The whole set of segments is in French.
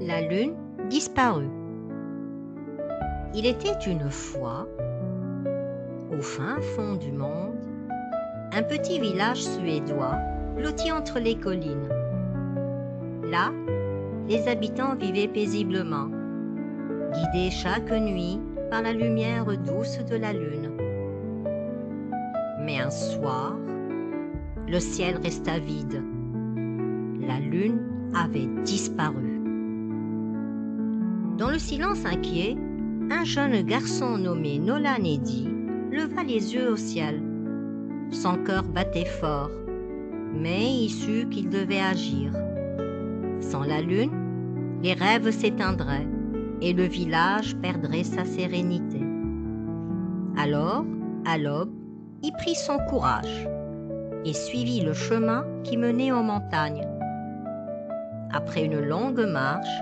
La lune disparut. Il était une fois, au fin fond du monde, un petit village suédois blotti entre les collines. Là, les habitants vivaient paisiblement, guidés chaque nuit par la lumière douce de la lune. Mais un soir, le ciel resta vide. La lune avait disparu. Dans le silence inquiet, un jeune garçon nommé Nolan Eddy leva les yeux au ciel. Son cœur battait fort, mais il sut qu'il devait agir. Sans la lune, les rêves s'éteindraient et le village perdrait sa sérénité. Alors, à l'aube, il prit son courage et suivit le chemin qui menait aux montagnes. Après une longue marche,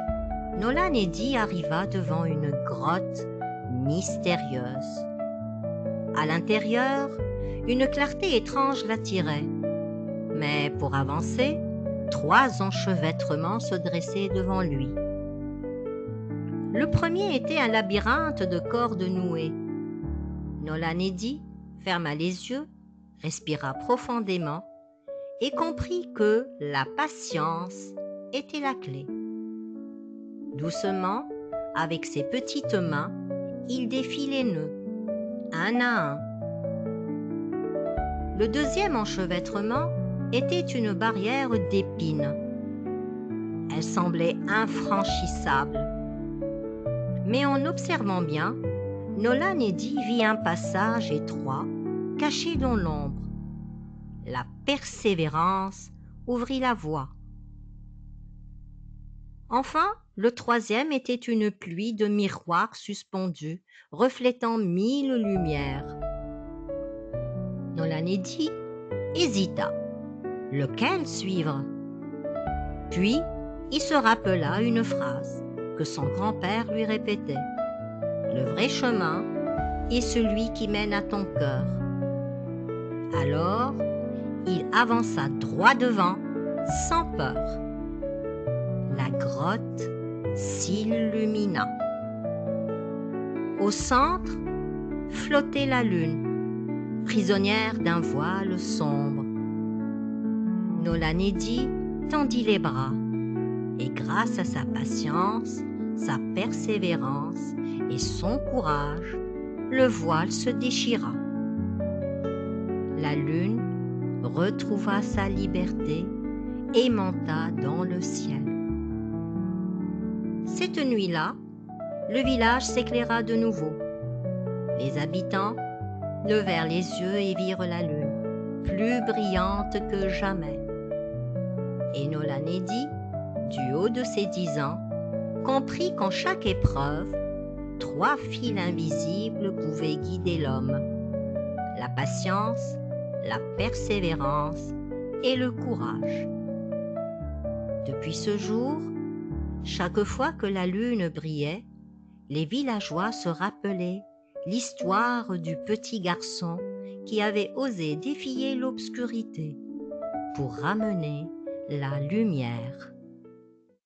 Nolan Eddy arriva devant une grotte mystérieuse. À l'intérieur, une clarté étrange l'attirait. Mais pour avancer, 3 enchevêtrements se dressaient devant lui. Le premier était un labyrinthe de cordes nouées. Nolan Eddy ferma les yeux, respira profondément et comprit que la patience était la clé. Doucement, avec ses petites mains, il défit les nœuds, un à un. Le deuxième enchevêtrement était une barrière d'épines. Elle semblait infranchissable. Mais en observant bien, Nolan Eddy vit un passage étroit, caché dans l'ombre. La persévérance ouvrit la voie. Enfin, le troisième était une pluie de miroirs suspendus, reflétant 1000 lumières. Nolan Eddy hésita. Lequel suivre? Puis, il se rappela une phrase que son grand-père lui répétait. Le vrai chemin est celui qui mène à ton cœur. Alors, il avança droit devant, sans peur. La grotte s'illumina. Au centre, flottait la lune, prisonnière d'un voile sombre. Nolan Eddy tendit les bras et grâce à sa patience, sa persévérance et son courage, le voile se déchira. La lune retrouva sa liberté et monta dans le ciel. Cette nuit-là, le village s'éclaira de nouveau. Les habitants levèrent les yeux et virent la lune, plus brillante que jamais. Et Nolan Eddy, du haut de ses 10 ans, comprit qu'en chaque épreuve, 3 fils invisibles pouvaient guider l'homme. La patience, la persévérance et le courage. Depuis ce jour, chaque fois que la lune brillait, les villageois se rappelaient l'histoire du petit garçon qui avait osé défier l'obscurité pour ramener la lumière.